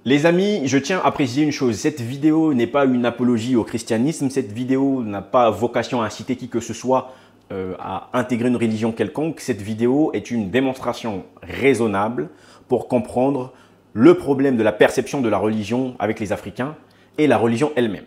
Les amis, je tiens à préciser une chose, cette vidéo n'est pas une apologie au christianisme, cette vidéo n'a pas vocation à inciter qui que ce soit à intégrer une religion quelconque. Cette vidéo est une démonstration raisonnable pour comprendre le problème de la perception de la religion avec les Africains et la religion elle-même.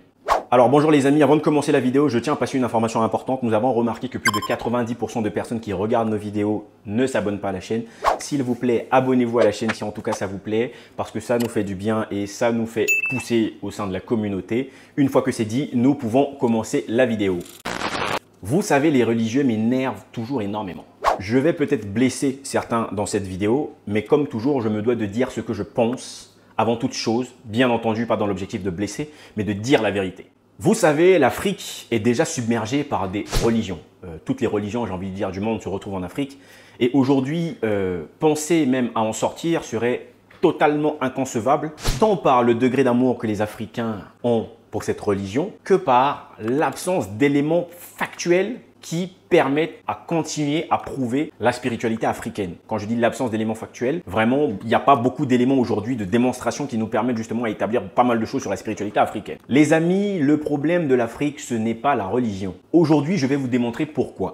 Alors bonjour les amis, avant de commencer la vidéo, je tiens à passer une information importante. Nous avons remarqué que plus de 90% de personnes qui regardent nos vidéos ne s'abonnent pas à la chaîne. S'il vous plaît, abonnez-vous à la chaîne si en tout cas ça vous plaît, parce que ça nous fait du bien et ça nous fait pousser au sein de la communauté. Une fois que c'est dit, nous pouvons commencer la vidéo. Vous savez, les religieux m'énervent toujours énormément. Je vais peut-être blesser certains dans cette vidéo, mais comme toujours, je me dois de dire ce que je pense avant toute chose, bien entendu pas dans l'objectif de blesser, mais de dire la vérité. Vous savez, l'Afrique est déjà submergée par des religions. Toutes les religions, j'ai envie de dire, du monde se retrouvent en Afrique. Et aujourd'hui, penser même à en sortir serait totalement inconcevable, tant par le degré d'amour que les Africains ont pour cette religion, que par l'absence d'éléments factuels qui permettent à continuer à prouver la spiritualité africaine. Quand je dis l'absence d'éléments factuels, vraiment, il n'y a pas beaucoup d'éléments aujourd'hui de démonstration qui nous permettent justement à établir pas mal de choses sur la spiritualité africaine. Les amis, le problème de l'Afrique, ce n'est pas la religion. Aujourd'hui, je vais vous démontrer pourquoi.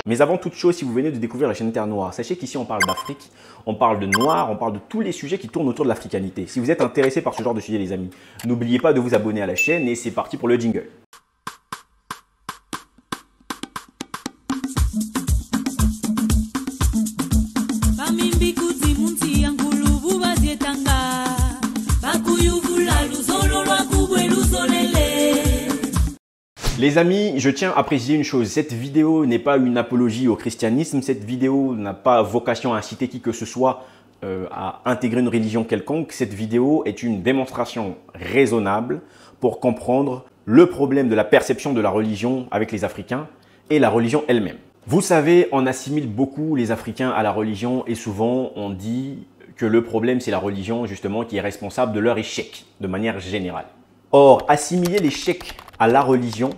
Mais avant toute chose, si vous venez de découvrir la chaîne Terre Noire, sachez qu'ici on parle d'Afrique, on parle de noir, on parle de tous les sujets qui tournent autour de l'africanité. Si vous êtes intéressé par ce genre de sujet les amis, n'oubliez pas de vous abonner à la chaîne et c'est parti pour le jingle. Les amis, je tiens à préciser une chose, cette vidéo n'est pas une apologie au christianisme, cette vidéo n'a pas vocation à inciter qui que ce soit à intégrer une religion quelconque. Cette vidéo est une démonstration raisonnable pour comprendre le problème de la perception de la religion avec les Africains et la religion elle-même. Vous savez, on assimile beaucoup les Africains à la religion et souvent on dit que le problème c'est la religion justement qui est responsable de leur échec de manière générale. Or, assimiler l'échec à la religion,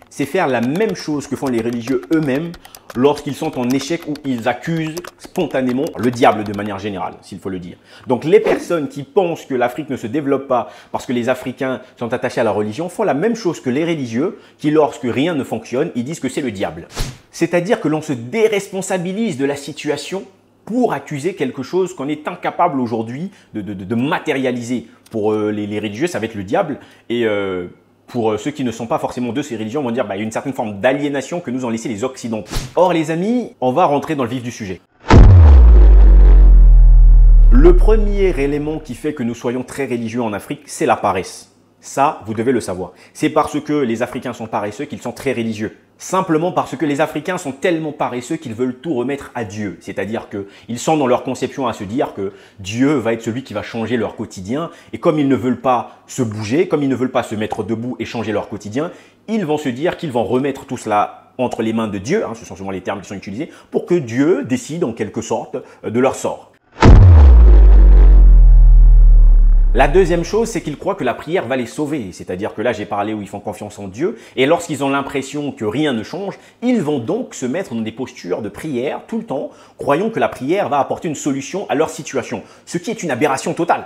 c'est faire la même chose que font les religieux eux-mêmes lorsqu'ils sont en échec ou ils accusent spontanément le diable de manière générale, s'il faut le dire. Donc les personnes qui pensent que l'Afrique ne se développe pas parce que les Africains sont attachés à la religion font la même chose que les religieux qui, lorsque rien ne fonctionne, ils disent que c'est le diable. C'est-à-dire que l'on se déresponsabilise de la situation pour accuser quelque chose qu'on est incapable aujourd'hui de matérialiser. Pour les religieux, ça va être le diable. Et pour ceux qui ne sont pas forcément de ces religions, on va dire qu'il y a une certaine forme d'aliénation que nous ont laissé les Occidentaux. Or les amis, on va rentrer dans le vif du sujet. Le premier élément qui fait que nous soyons très religieux en Afrique, c'est la paresse. Ça, vous devez le savoir. C'est parce que les Africains sont paresseux qu'ils sont très religieux. Simplement parce que les Africains sont tellement paresseux qu'ils veulent tout remettre à Dieu. C'est-à-dire qu'ils sont dans leur conception à se dire que Dieu va être celui qui va changer leur quotidien. Et comme ils ne veulent pas se bouger, comme ils ne veulent pas se mettre debout et changer leur quotidien, ils vont se dire qu'ils vont remettre tout cela entre les mains de Dieu, ce sont souvent les termes qui sont utilisés, pour que Dieu décide en quelque sorte de leur sort. La deuxième chose, c'est qu'ils croient que la prière va les sauver. C'est-à-dire que là, j'ai parlé où ils font confiance en Dieu. Et lorsqu'ils ont l'impression que rien ne change, ils vont donc se mettre dans des postures de prière tout le temps, croyant que la prière va apporter une solution à leur situation. Ce qui est une aberration totale.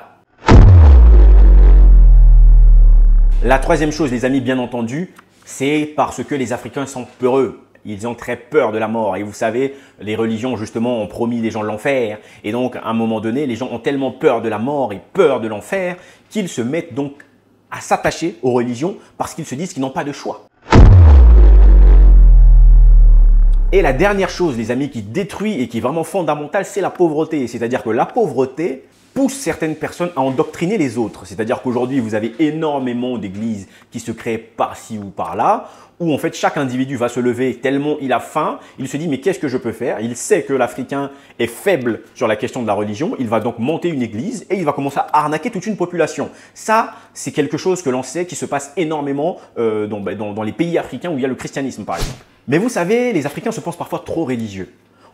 La troisième chose, les amis, bien entendu, c'est parce que les Africains sont peureux. Ils ont très peur de la mort. Et vous savez, les religions, justement, ont promis les gens l'enfer. Et donc, à un moment donné, les gens ont tellement peur de la mort et peur de l'enfer qu'ils se mettent donc à s'attacher aux religions parce qu'ils se disent qu'ils n'ont pas de choix. Et la dernière chose, les amis, qui détruit et qui est vraiment fondamentale, c'est la pauvreté. C'est-à-dire que la pauvreté pousse certaines personnes à endoctriner les autres. C'est-à-dire qu'aujourd'hui, vous avez énormément d'églises qui se créent par-ci ou par-là, où en fait chaque individu va se lever tellement il a faim, il se dit mais qu'est-ce que je peux faire? Il sait que l'Africain est faible sur la question de la religion, il va donc monter une église et il va commencer à arnaquer toute une population. Ça, c'est quelque chose que l'on sait qui se passe énormément dans les pays africains où il y a le christianisme par exemple. Mais vous savez, les Africains se pensent parfois trop religieux.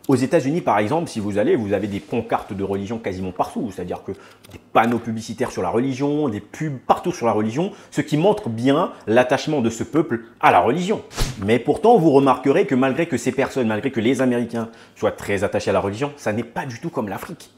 Aux États-Unis, par exemple, si vous allez, vous avez des pancartes de religion quasiment partout. C'est-à-dire que des panneaux publicitaires sur la religion, des pubs partout sur la religion, ce qui montre bien l'attachement de ce peuple à la religion. Mais pourtant, vous remarquerez que malgré que ces personnes, malgré que les Américains soient très attachés à la religion, ça n'est pas du tout comme l'Afrique.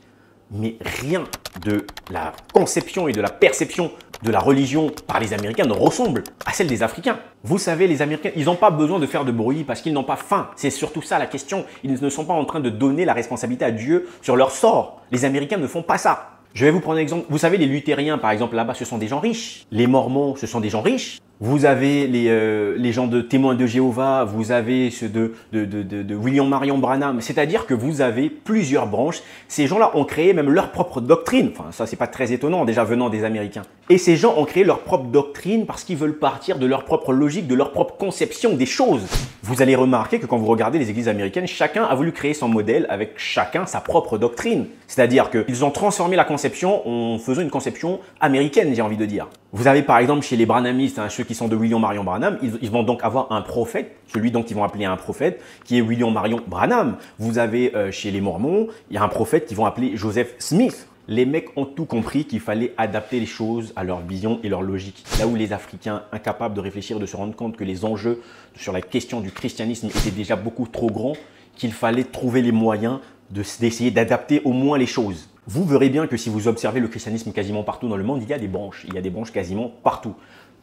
mais rien de la conception et de la perception de la religion par les Américains ne ressemble à celle des Africains. Vous savez, les Américains, ils n'ont pas besoin de faire de bruit parce qu'ils n'ont pas faim. C'est surtout ça la question. Ils ne sont pas en train de donner la responsabilité à Dieu sur leur sort. Les Américains ne font pas ça. Je vais vous prendre un exemple. Vous savez, les luthériens, par exemple, là-bas, ce sont des gens riches. Les mormons, ce sont des gens riches. Vous avez les gens de témoins de Jéhovah, vous avez ceux de William Marion Branham. C'est-à-dire que vous avez plusieurs branches. Ces gens-là ont créé même leur propre doctrine. Enfin, ça, c'est pas très étonnant, déjà venant des Américains. Et ces gens ont créé leur propre doctrine parce qu'ils veulent partir de leur propre logique, de leur propre conception des choses. Vous allez remarquer que quand vous regardez les églises américaines, chacun a voulu créer son modèle avec chacun sa propre doctrine. C'est-à-dire qu'ils ont transformé la conception en faisant une conception américaine, j'ai envie de dire. Vous avez par exemple chez les Branhamistes, ceux qui sont de William Marion Branham, ils vont donc avoir un prophète, celui dont ils vont appeler un prophète, qui est William Marion Branham. Vous avez chez les Mormons, il y a un prophète qu'ils vont appeler Joseph Smith. Les mecs ont tout compris qu'il fallait adapter les choses à leur vision et leur logique. Là où les Africains, incapables de réfléchir, de se rendre compte que les enjeux sur la question du christianisme étaient déjà beaucoup trop grands, qu'il fallait trouver les moyens d'essayer d'adapter au moins les choses. Vous verrez bien que si vous observez le christianisme quasiment partout dans le monde, il y a des branches. Il y a des branches quasiment partout.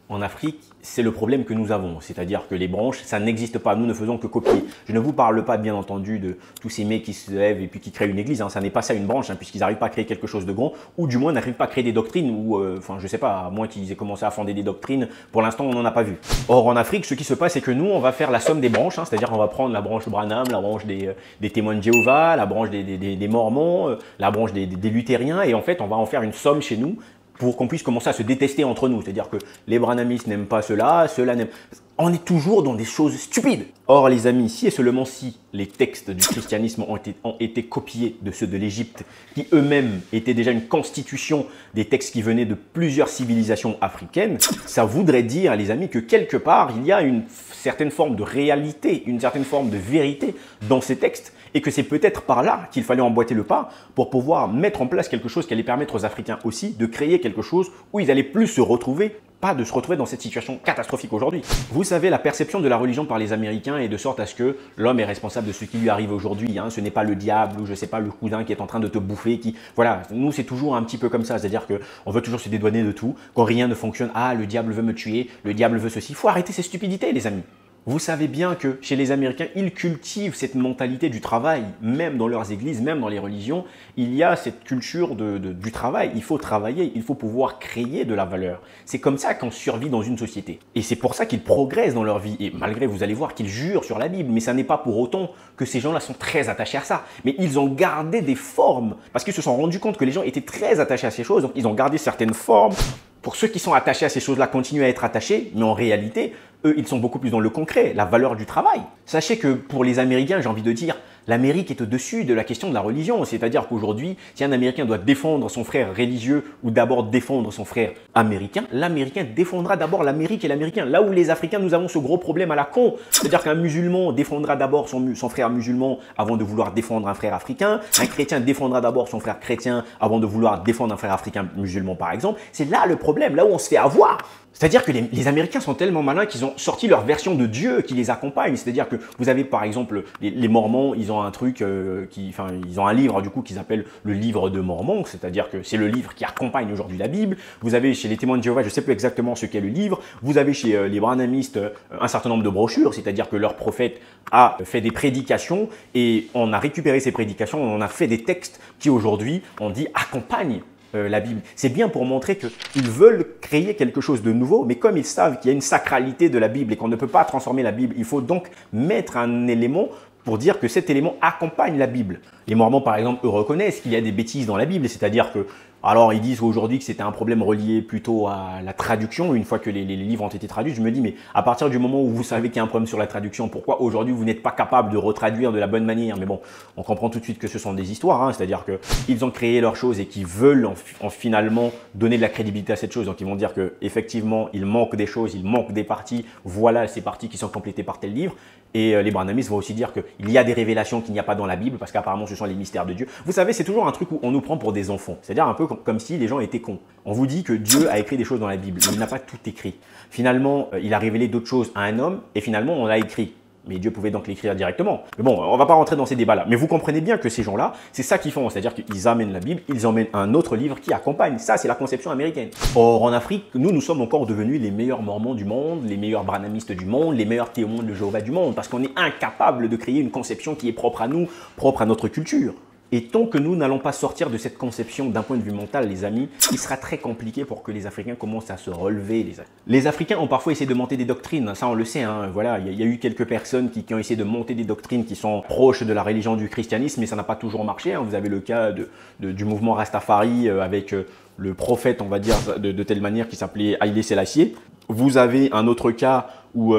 En Afrique, c'est le problème que nous avons. C'est-à-dire que les branches, ça n'existe pas. Nous ne faisons que copier. Je ne vous parle pas, bien entendu, de tous ces mecs qui se lèvent et puis qui créent une église. Ça n'est pas ça une branche, puisqu'ils n'arrivent pas à créer quelque chose de grand, ou du moins n'arrivent pas à créer des doctrines, ou, enfin, je sais pas, à moins qu'ils aient commencé à fonder des doctrines. Pour l'instant, on n'en a pas vu. Or, en Afrique, ce qui se passe, c'est que nous, on va faire la somme des branches. C'est-à-dire qu'on va prendre la branche Branham, la branche des témoins de Jéhovah, la branche des Mormons, la branche des luthériens, et en fait, on va en faire une somme chez nous, pour qu'on puisse commencer à se détester entre nous. C'est-à-dire que les branhamistes n'aiment pas cela, ceux-là n'aiment... On est toujours dans des choses stupides. Or, les amis, si et seulement si les textes du christianisme ont été copiés de ceux de l'Égypte, qui eux-mêmes étaient déjà une constitution des textes qui venaient de plusieurs civilisations africaines, ça voudrait dire, les amis, que quelque part, il y a une certaine forme de réalité, une certaine forme de vérité dans ces textes, et que c'est peut-être par là qu'il fallait emboîter le pas pour pouvoir mettre en place quelque chose qui allait permettre aux Africains aussi de créer quelque chose où ils allaient plus se retrouver, pas de se retrouver dans cette situation catastrophique aujourd'hui. Vous savez, la perception de la religion par les Américains est de sorte à ce que l'homme est responsable de ce qui lui arrive aujourd'hui. Ce n'est pas le diable ou je sais pas le cousin qui est en train de te bouffer. Voilà, nous c'est toujours un petit peu comme ça, c'est-à-dire qu'on veut toujours se dédouaner de tout. Quand rien ne fonctionne, ah le diable veut me tuer, le diable veut ceci. Il faut arrêter ces stupidités les amis. Vous savez bien que chez les Américains, ils cultivent cette mentalité du travail, même dans leurs églises, même dans les religions. Il y a cette culture du travail. Il faut travailler, il faut pouvoir créer de la valeur. C'est comme ça qu'on survit dans une société. Et c'est pour ça qu'ils progressent dans leur vie. Et malgré, vous allez voir qu'ils jurent sur la Bible, mais ça n'est pas pour autant que ces gens-là sont très attachés à ça. Mais ils ont gardé des formes, parce qu'ils se sont rendus compte que les gens étaient très attachés à ces choses. Donc ils ont gardé certaines formes. Pour ceux qui sont attachés à ces choses-là, continuent à être attachés, mais en réalité, eux, ils sont beaucoup plus dans le concret, la valeur du travail. Sachez que pour les Américains, j'ai envie de dire, l'Amérique est au-dessus de la question de la religion. C'est-à-dire qu'aujourd'hui, si un Américain doit défendre son frère religieux ou d'abord défendre son frère américain, l'Américain défendra d'abord l'Amérique et l'Américain. Là où les Africains, nous avons ce gros problème à la con. C'est-à-dire qu'un musulman défendra d'abord son frère musulman avant de vouloir défendre un frère africain. Un chrétien défendra d'abord son frère chrétien avant de vouloir défendre un frère africain musulman, par exemple. C'est là le problème, là où on se fait avoir. C'est-à-dire que les Américains sont tellement malins qu'ils ont sorti leur version de Dieu qui les accompagne. C'est-à-dire que vous avez par exemple les Mormons, ils ont un truc, ils ont un livre du coup qu'ils appellent le livre de Mormon. C'est-à-dire que c'est le livre qui accompagne aujourd'hui la Bible. Vous avez chez les témoins de Jéhovah, je ne sais plus exactement ce qu'est le livre. Vous avez chez les Branhamistes un certain nombre de brochures. C'est-à-dire que leur prophète a fait des prédications et on a récupéré ces prédications, on a fait des textes qui aujourd'hui, on dit, accompagnent la Bible. C'est bien pour montrer qu'ils veulent créer quelque chose de nouveau, mais comme ils savent qu'il y a une sacralité de la Bible et qu'on ne peut pas transformer la Bible, il faut donc mettre un élément pour dire que cet élément accompagne la Bible. Les Mormons, par exemple, eux reconnaissent qu'il y a des bêtises dans la Bible, c'est-à-dire que, alors ils disent aujourd'hui que c'était un problème relié plutôt à la traduction, une fois que les livres ont été traduits, je me dis, mais à partir du moment où vous savez qu'il y a un problème sur la traduction, pourquoi aujourd'hui vous n'êtes pas capable de retraduire de la bonne manière? Mais bon, on comprend tout de suite que ce sont des histoires, c'est-à-dire qu'ils ont créé leur chose et qu'ils veulent en finalement donner de la crédibilité à cette chose, donc ils vont dire qu'effectivement, il manque des choses, il manque des parties, voilà ces parties qui sont complétées par tel livre. Et les Branhamistes vont aussi dire qu'il y a des révélations qu'il n'y a pas dans la Bible, parce qu'apparemment ce sont les mystères de Dieu. Vous savez, c'est toujours un truc où on nous prend pour des enfants. C'est-à-dire un peu comme si les gens étaient cons. On vous dit que Dieu a écrit des choses dans la Bible, mais il n'a pas tout écrit. Finalement, il a révélé d'autres choses à un homme, et finalement, on l'a écrit. Mais Dieu pouvait donc l'écrire directement. Mais bon, on va pas rentrer dans ces débats-là. Mais vous comprenez bien que ces gens-là, c'est ça qu'ils font. C'est-à-dire qu'ils amènent la Bible, ils emmènent un autre livre qui accompagne. Ça, c'est la conception américaine. Or, en Afrique, nous sommes encore devenus les meilleurs mormons du monde, les meilleurs branhamistes du monde, les meilleurs témoins de Jéhovah du monde, parce qu'on est incapable de créer une conception qui est propre à nous, propre à notre culture. Et tant que nous n'allons pas sortir de cette conception d'un point de vue mental, les amis, il sera très compliqué pour que les Africains commencent à se relever. Les Africains ont parfois essayé de monter des doctrines, ça on le sait, hein, voilà, il y a eu quelques personnes qui ont essayé de monter des doctrines qui sont proches de la religion du christianisme, mais ça n'a pas toujours marché. Hein. Vous avez le cas du mouvement Rastafari avec le prophète, on va dire, de telle manière, qui s'appelait Haïlé Sélassié. Vous avez un autre cas où...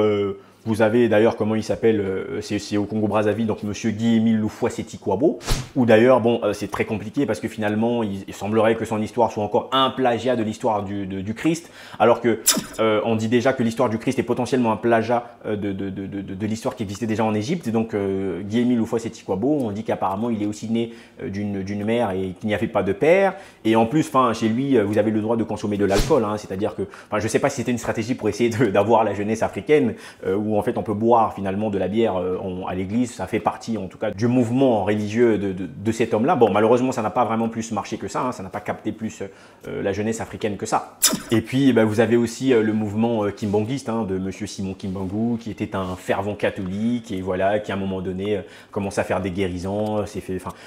vous avez d'ailleurs, comment il s'appelle, c'est au Congo-Brazzaville, donc monsieur Guy-Émile Loufoua-Seti Kouabo, où d'ailleurs, bon, c'est très compliqué parce que finalement, il semblerait que son histoire soit encore un plagiat de l'histoire du Christ, alors que on dit déjà que l'histoire du Christ est potentiellement un plagiat de l'histoire qui existait déjà en Égypte. Et donc, Guy-Émile Loufoua-Seti Kouabo, on dit qu'apparemment, il est aussi né d'une mère et qu'il n'y avait pas de père. Et en plus, chez lui, vous avez le droit de consommer de l'alcool, hein, c'est-à-dire que, je ne sais pas si c'était une stratégie pour essayer d'avoir la jeunesse africaine, où en fait on peut boire finalement de la bière à l'église, ça fait partie en tout cas du mouvement religieux de cet homme-là. Bon, malheureusement ça n'a pas vraiment plus marché que ça, hein, ça n'a pas capté plus la jeunesse africaine que ça. Et puis vous avez aussi le mouvement kimbangiste, hein, de monsieur Simon Kimbangu, qui était un fervent catholique et voilà, qui à un moment donné commence à faire des guérisons,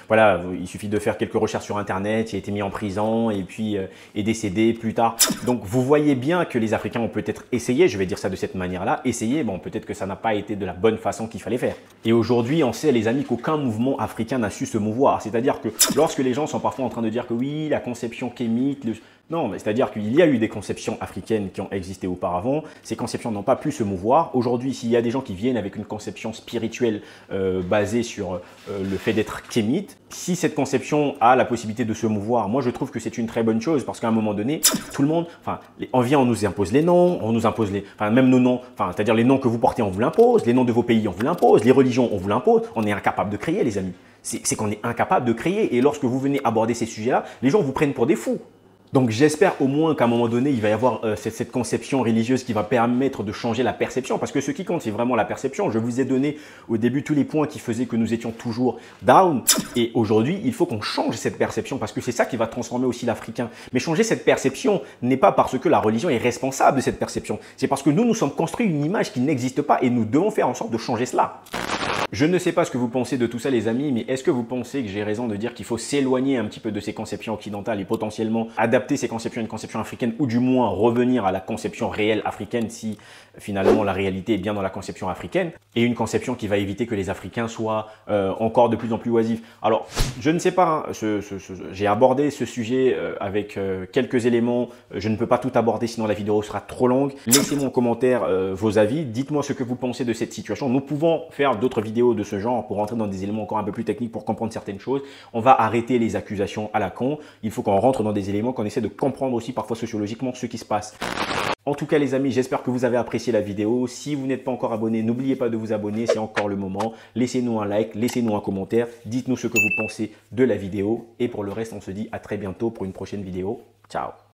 voilà, il suffit de faire quelques recherches sur internet, il a été mis en prison et puis est décédé plus tard. Donc vous voyez bien que les Africains ont peut-être essayé, je vais dire ça de cette manière-là, essayé, bon peut-être que ça n'a pas été de la bonne façon qu'il fallait faire. Et aujourd'hui, on sait, les amis, qu'aucun mouvement africain n'a su se mouvoir. C'est-à-dire que lorsque les gens sont parfois en train de dire que oui, la conception kémite, non, c'est-à-dire qu'il y a eu des conceptions africaines qui ont existé auparavant. Ces conceptions n'ont pas pu se mouvoir. Aujourd'hui, s'il y a des gens qui viennent avec une conception spirituelle basée sur le fait d'être kémite, si cette conception a la possibilité de se mouvoir, moi je trouve que c'est une très bonne chose parce qu'à un moment donné, tout le monde, on nous impose les noms, on nous impose même nos noms, c'est-à-dire les noms que vous portez, on vous l'impose, les noms de vos pays, on vous l'impose, les religions, on vous l'impose. On est incapable de créer, les amis. C'est qu'on est incapable de créer. Et lorsque vous venez aborder ces sujets-là, les gens vous prennent pour des fous. Donc j'espère au moins qu'à un moment donné, il va y avoir cette conception religieuse qui va permettre de changer la perception. Parce que ce qui compte, c'est vraiment la perception. Je vous ai donné au début tous les points qui faisaient que nous étions toujours down. Et aujourd'hui, il faut qu'on change cette perception parce que c'est ça qui va transformer aussi l'Africain. Mais changer cette perception n'est pas parce que la religion est responsable de cette perception. C'est parce que nous sommes construits une image qui n'existe pas et nous devons faire en sorte de changer cela. Je ne sais pas ce que vous pensez de tout ça les amis, mais est-ce que vous pensez que j'ai raison de dire qu'il faut s'éloigner un petit peu de ces conceptions occidentales et potentiellement adapter ces conceptions à une conception africaine ou du moins revenir à la conception réelle africaine si finalement la réalité est bien dans la conception africaine et une conception qui va éviter que les Africains soient encore de plus en plus oisifs. Alors, je ne sais pas, hein, j'ai abordé ce sujet avec quelques éléments, je ne peux pas tout aborder sinon la vidéo sera trop longue. Laissez-moi en commentaire vos avis, dites-moi ce que vous pensez de cette situation. Nous pouvons faire d'autres vidéos de ce genre pour rentrer dans des éléments encore un peu plus techniques pour comprendre certaines choses. On va arrêter les accusations à la con. Il faut qu'on rentre dans des éléments, qu'on essaie de comprendre aussi parfois sociologiquement ce qui se passe. En tout cas les amis, j'espère que vous avez apprécié la vidéo. Si vous n'êtes pas encore abonné, n'oubliez pas de vous abonner, c'est encore le moment. Laissez-nous un like, laissez-nous un commentaire, dites-nous ce que vous pensez de la vidéo. Et pour le reste, on se dit à très bientôt pour une prochaine vidéo. Ciao!